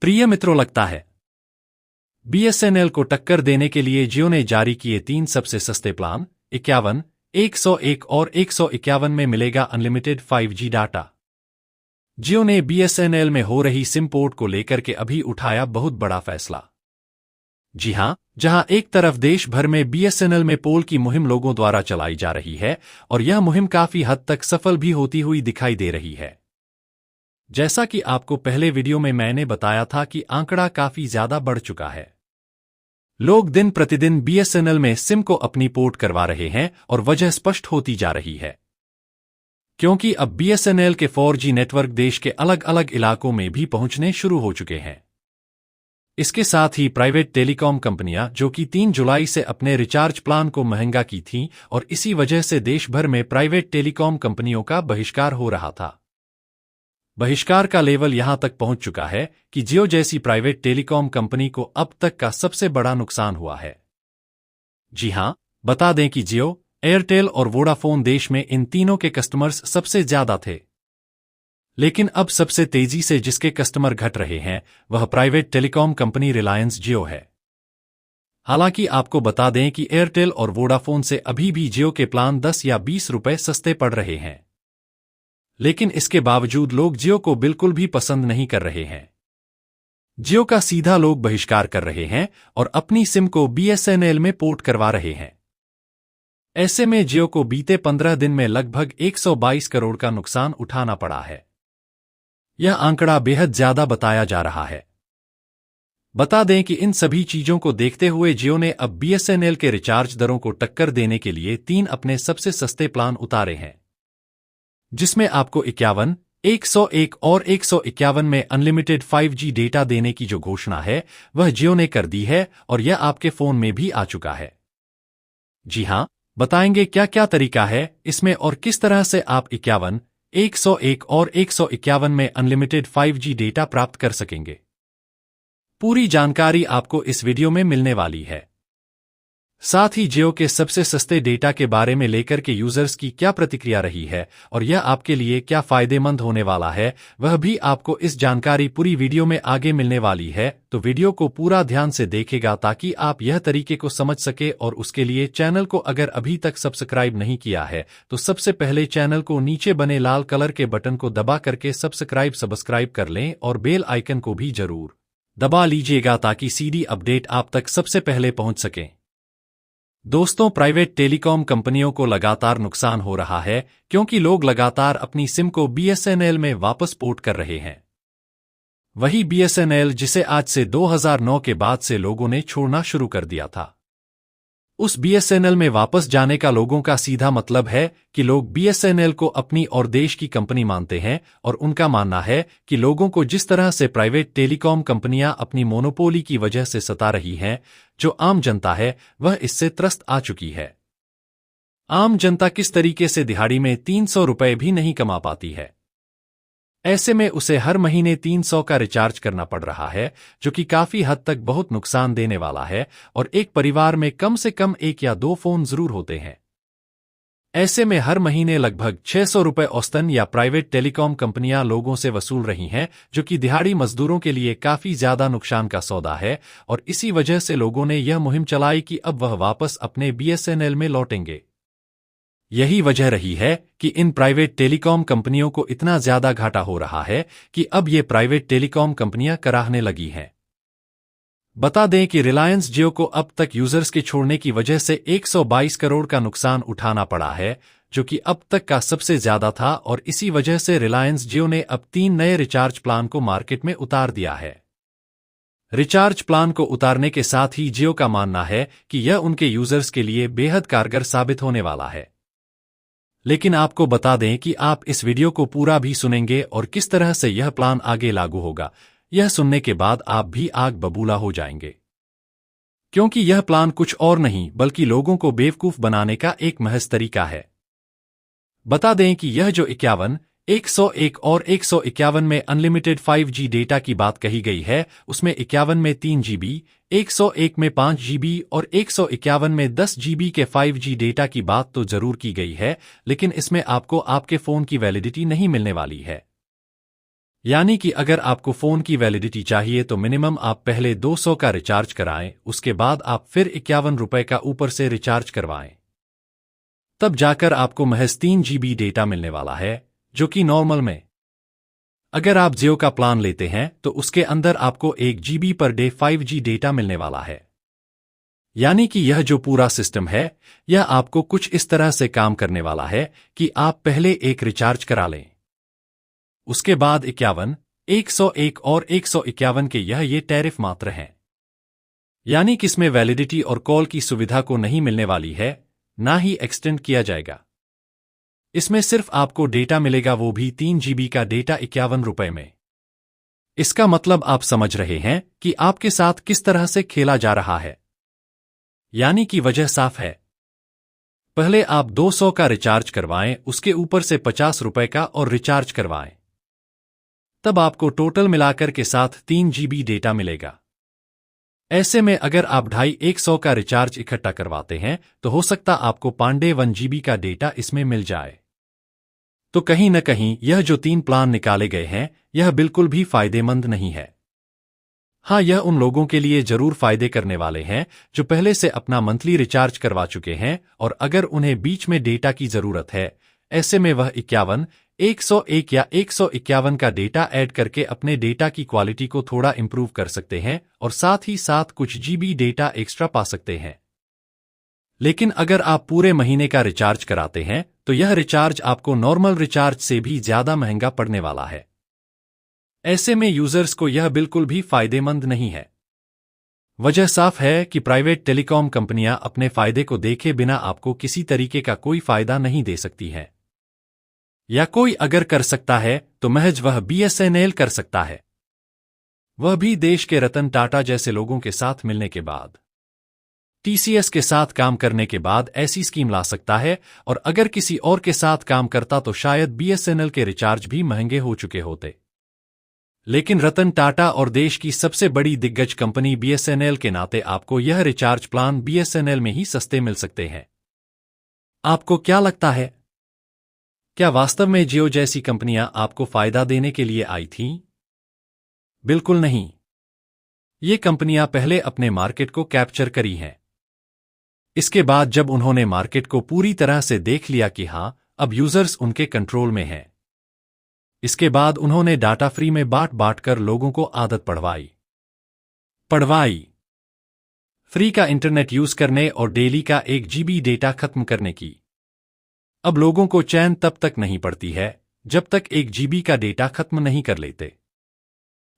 प्रिय मित्रों, लगता है बीएसएनएल को टक्कर देने के लिए जियो ने जारी किए 3 सबसे सस्ते प्लान 51, 101 और 151 में मिलेगा अनलिमिटेड 5G डाटा। जियो ने बीएसएनएल में हो रही सिम पोर्ट को लेकर के अभी उठाया बहुत बड़ा फैसला। जी हां, जहां एक तरफ देश भर में बीएसएनएल में पोल की मुहिम लोगों द्वारा चलाई जा रही है और यह मुहिम काफी हद तक सफल भी होती हुई दिखाई दे रही है। जैसा कि आपको पहले वीडियो में मैंने बताया था कि आंकड़ा काफी ज्यादा बढ़ चुका है। लोग दिन प्रतिदिन बीएसएनएल में सिम को अपनी पोर्ट करवा रहे हैं और वजह स्पष्ट होती जा रही है, क्योंकि अब बीएसएनएल के 4G नेटवर्क देश के अलग अलग इलाकों में भी पहुंचने शुरू हो चुके हैं। इसके साथ ही प्राइवेट टेलीकॉम कंपनियां, जो कि 3 जुलाई से अपने रिचार्ज प्लान को महंगा की थीं और इसी वजह से देश भर में प्राइवेट टेलीकॉम कंपनियों का बहिष्कार हो रहा था। बहिष्कार का लेवल यहां तक पहुंच चुका है कि जियो जैसी प्राइवेट टेलीकॉम कंपनी को अब तक का सबसे बड़ा नुकसान हुआ है। जी हां, बता दें कि जियो, एयरटेल और वोडाफोन देश में इन तीनों के कस्टमर्स सबसे ज्यादा थे। लेकिन अब सबसे तेजी से जिसके कस्टमर घट रहे हैं वह प्राइवेट टेलीकॉम कंपनी रिलायंस जियो है। हालांकि आपको बता दें कि एयरटेल और वोडाफोन से अभी भी जियो के प्लान 10 या 20 रुपए सस्ते पड़ रहे हैं, लेकिन इसके बावजूद लोग जियो को बिल्कुल भी पसंद नहीं कर रहे हैं। जियो का सीधा लोग बहिष्कार कर रहे हैं और अपनी सिम को बीएसएनएल में पोर्ट करवा रहे हैं। ऐसे में जियो को बीते 15 दिन में लगभग 122 करोड़ का नुकसान उठाना पड़ा है। यह आंकड़ा बेहद ज्यादा बताया जा रहा है। बता दें कि इन सभी चीजों को देखते हुए जियो ने अब बीएसएनएल के रिचार्ज दरों को टक्कर देने के लिए 3 अपने सबसे सस्ते प्लान उतारे हैं, जिसमें आपको 51, 101 और 151 में अनलिमिटेड 5G डेटा देने की जो घोषणा है वह जियो ने कर दी है और यह आपके फोन में भी आ चुका है। जी हां, बताएंगे क्या क्या तरीका है इसमें और किस तरह से आप 51, 101 और 151 में अनलिमिटेड 5G डेटा प्राप्त कर सकेंगे। पूरी जानकारी आपको इस वीडियो में मिलने वाली है। साथ ही जियो के सबसे सस्ते डेटा के बारे में लेकर के यूजर्स की क्या प्रतिक्रिया रही है और यह आपके लिए क्या फायदेमंद होने वाला है वह भी आपको इस जानकारी पूरी वीडियो में आगे मिलने वाली है। तो वीडियो को पूरा ध्यान से देखेगा ताकि आप यह तरीके को समझ सके, और उसके लिए चैनल को अगर अभी तक सब्सक्राइब नहीं किया है तो सबसे पहले चैनल को नीचे बने लाल कलर के बटन को दबा करके सब्सक्राइब कर लें और बेल आइकन को भी जरूर दबा लीजिएगा ताकि सीधी अपडेट आप तक सबसे पहले पहुंच सके। दोस्तों, प्राइवेट टेलीकॉम कंपनियों को लगातार नुकसान हो रहा है क्योंकि लोग लगातार अपनी सिम को बीएसएनएल में वापस पोर्ट कर रहे हैं। वही बीएसएनएल जिसे आज से 2009 के बाद से लोगों ने छोड़ना शुरू कर दिया था। उस बीएसएनएल में वापस जाने का लोगों का सीधा मतलब है कि लोग बीएसएनएल को अपनी और देश की कंपनी मानते हैं और उनका मानना है कि लोगों को जिस तरह से प्राइवेट टेलीकॉम कंपनियां अपनी मोनोपोली की वजह से सता रही हैं, जो आम जनता है वह इससे त्रस्त आ चुकी है। आम जनता किस तरीके से दिहाड़ी में 300 रुपए भी नहीं कमा पाती है। ऐसे में उसे हर महीने 300 का रिचार्ज करना पड़ रहा है, जो कि काफी हद तक बहुत नुकसान देने वाला है। और एक परिवार में कम से कम 1 या 2 फोन जरूर होते हैं। ऐसे में हर महीने लगभग 600 रुपए औसतन या प्राइवेट टेलीकॉम कंपनियां लोगों से वसूल रही हैं, जो कि दिहाड़ी मजदूरों के लिए काफी ज्यादा नुकसान का सौदा है। और इसी वजह से लोगों ने यह मुहिम चलाई कि अब वह वापस अपने बीएसएनएल में लौटेंगे। यही वजह रही है कि इन प्राइवेट टेलीकॉम कंपनियों को इतना ज्यादा घाटा हो रहा है कि अब ये प्राइवेट टेलीकॉम कंपनियां कराहने लगी हैं। बता दें कि रिलायंस जियो को अब तक यूजर्स के छोड़ने की वजह से 122 करोड़ का नुकसान उठाना पड़ा है, जो कि अब तक का सबसे ज्यादा था। और इसी वजह से रिलायंस जियो ने अब 3 नए रिचार्ज प्लान को मार्केट में उतार दिया है। रिचार्ज प्लान को उतारने के साथ ही जियो का मानना है कि यह उनके यूजर्स के लिए बेहद कारगर साबित होने वाला है। लेकिन आपको बता दें कि आप इस वीडियो को पूरा भी सुनेंगे और किस तरह से यह प्लान आगे लागू होगा, यह सुनने के बाद आप भी आग बबूला हो जाएंगे। क्योंकि यह प्लान कुछ और नहीं बल्कि लोगों को बेवकूफ बनाने का एक महज तरीका है। बता दें कि यह जो 51, 101 और 151 में अनलिमिटेड 5G डेटा की बात कही गई है, उसमें 51 में 3 GB, 101 में 5 GB और 151 में 10 GB के 5G डेटा की बात तो जरूर की गई है, लेकिन इसमें आपको आपके फोन की वैलिडिटी नहीं मिलने वाली है। यानी कि अगर आपको फोन की वैलिडिटी चाहिए तो मिनिमम आप पहले 200 का रिचार्ज कराएं, उसके बाद आप फिर 51 रुपए का ऊपर से रिचार्ज करवाएं। तब जाकर आपको महज 3 GB डेटा मिलने वाला है, जो कि नॉर्मल में अगर आप जियो का प्लान लेते हैं तो उसके अंदर आपको 1 GB per day 5G data मिलने वाला है। यानी कि यह जो पूरा सिस्टम है, यह आपको कुछ इस तरह से काम करने वाला है कि आप पहले एक रिचार्ज करा लें, उसके बाद 51, 101 और 151 के ये टैरिफ मात्र हैं। यानी कि इसमें वैलिडिटी और कॉल की सुविधा को नहीं मिलने वाली है, ना ही एक्सटेंड किया जाएगा। इसमें सिर्फ आपको डेटा मिलेगा, वो भी 3 GB का डेटा 51 रुपए में। इसका मतलब आप समझ रहे हैं कि आपके साथ किस तरह से खेला जा रहा है। यानी कि वजह साफ है, पहले आप 200 का रिचार्ज करवाएं, उसके ऊपर से 50 रुपए का और रिचार्ज करवाएं, तब आपको टोटल मिलाकर के साथ 3 GB डेटा मिलेगा। ऐसे में अगर आप 250-100 का रिचार्ज इकट्ठा करवाते हैं तो हो सकता आपको पांडे 1 GB का डेटा इसमें मिल जाए। तो कहीं न कहीं यह जो 3 प्लान निकाले गए हैं, यह बिल्कुल भी फायदेमंद नहीं है। हाँ, यह उन लोगों के लिए जरूर फायदे करने वाले हैं जो पहले से अपना मंथली रिचार्ज करवा चुके हैं, और अगर उन्हें बीच में डेटा की जरूरत है, ऐसे में वह 51, 101 या 151 का डेटा ऐड करके अपने डेटा की क्वालिटी को थोड़ा इंप्रूव कर सकते हैं और साथ ही साथ कुछ GB डेटा एक्स्ट्रा पा सकते हैं। लेकिन अगर आप पूरे महीने का रिचार्ज कराते हैं तो यह रिचार्ज आपको नॉर्मल रिचार्ज से भी ज्यादा महंगा पड़ने वाला है। ऐसे में यूजर्स को यह बिल्कुल भी फायदेमंद नहीं है। वजह साफ है कि प्राइवेट टेलीकॉम कंपनियां अपने फायदे को देखे बिना आपको किसी तरीके का कोई फायदा नहीं दे सकती हैं, या कोई अगर कर सकता है तो महज वह BSNL कर सकता है, वह भी देश के रतन टाटा जैसे लोगों के साथ मिलने के बाद, TCS के साथ काम करने के बाद ऐसी स्कीम ला सकता है। और अगर किसी और के साथ काम करता तो शायद BSNL के रिचार्ज भी महंगे हो चुके होते। लेकिन रतन टाटा और देश की सबसे बड़ी दिग्गज कंपनी BSNL के नाते आपको यह रिचार्ज प्लान BSNL में ही सस्ते मिल सकते हैं। आपको क्या लगता है, क्या वास्तव में जियो जैसी कंपनियां आपको फायदा देने के लिए आई थीं? बिल्कुल नहीं। ये कंपनियां पहले अपने मार्केट को कैप्चर करी हैं। इसके बाद जब उन्होंने मार्केट को पूरी तरह से देख लिया कि हां, अब यूजर्स उनके कंट्रोल में हैं, इसके बाद उन्होंने डाटा फ्री में बांट कर लोगों को आदत पड़वाई फ्री का इंटरनेट यूज करने और डेली का 1 GB डेटा खत्म करने की। अब लोगों को चैन तब तक नहीं पड़ती है जब तक 1 GB का डेटा खत्म नहीं कर लेते।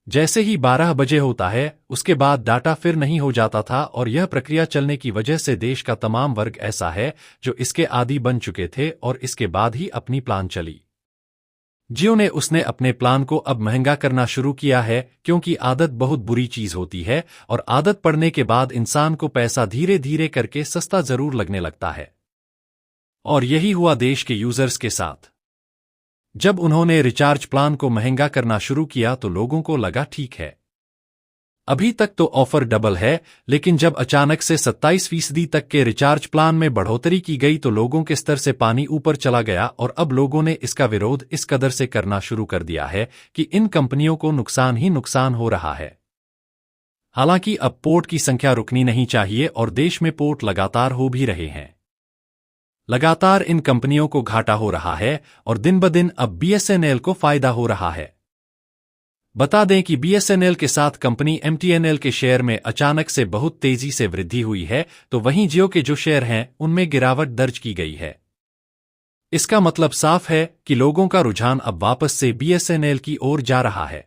जैसे ही 12 बजे होता है, उसके बाद डाटा फिर नहीं हो जाता था, और यह प्रक्रिया चलने की वजह से देश का तमाम वर्ग ऐसा है जो इसके आदी बन चुके थे, और इसके बाद ही अपनी प्लान चली। जियो ने उसने अपने प्लान को अब महंगा करना शुरू किया है, क्योंकि आदत बहुत बुरी चीज होती है, और आदत पड़ने के बाद इंसान को पैसा धीरे धीरे करके सस्ता जरूर लगने लगता है। और यही हुआ देश के यूजर्स के साथ। जब उन्होंने रिचार्ज प्लान को महंगा करना शुरू किया तो लोगों को लगा ठीक है, अभी तक तो ऑफर डबल है, लेकिन जब अचानक से 27% तक के रिचार्ज प्लान में बढ़ोतरी की गई तो लोगों के स्तर से पानी ऊपर चला गया, और अब लोगों ने इसका विरोध इस कदर से करना शुरू कर दिया है कि इन कंपनियों को नुकसान ही नुकसान हो रहा है। हालांकि अब पोर्ट की संख्या रुकनी नहीं चाहिए, और देश में पोर्ट लगातार हो भी रहे हैं। लगातार इन कंपनियों को घाटा हो रहा है, और दिन ब दिन अब BSNL को फायदा हो रहा है। बता दें कि BSNL के साथ कंपनी MTNL के शेयर में अचानक से बहुत तेजी से वृद्धि हुई है, तो वहीं जियो के जो शेयर हैं उनमें गिरावट दर्ज की गई है। इसका मतलब साफ है कि लोगों का रुझान अब वापस से BSNL की ओर जा रहा है।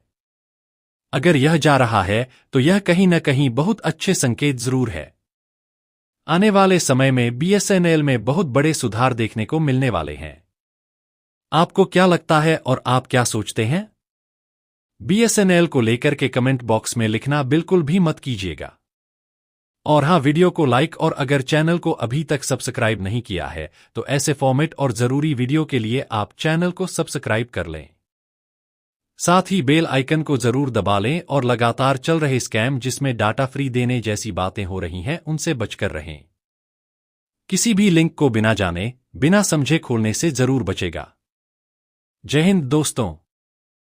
अगर यह जा रहा है तो यह कहीं न कहीं बहुत अच्छे संकेत जरूर है। आने वाले समय में BSNL में बहुत बड़े सुधार देखने को मिलने वाले हैं। आपको क्या लगता है और आप क्या सोचते हैं? BSNL को लेकर के कमेंट बॉक्स में लिखना बिल्कुल भी मत कीजिएगा। और हाँ, वीडियो को लाइक, और अगर चैनल को अभी तक सब्सक्राइब नहीं किया है तो ऐसे फॉर्मेट और जरूरी वीडियो के लिए आप चैनल को सब्सक्राइब कर लें। साथ ही बेल आइकन को जरूर दबा लें, और लगातार चल रहे स्कैम जिसमें डाटा फ्री देने जैसी बातें हो रही हैं उनसे बचकर रहें। किसी भी लिंक को बिना जाने, बिना समझे खोलने से जरूर बचेगा। जय हिंद दोस्तों।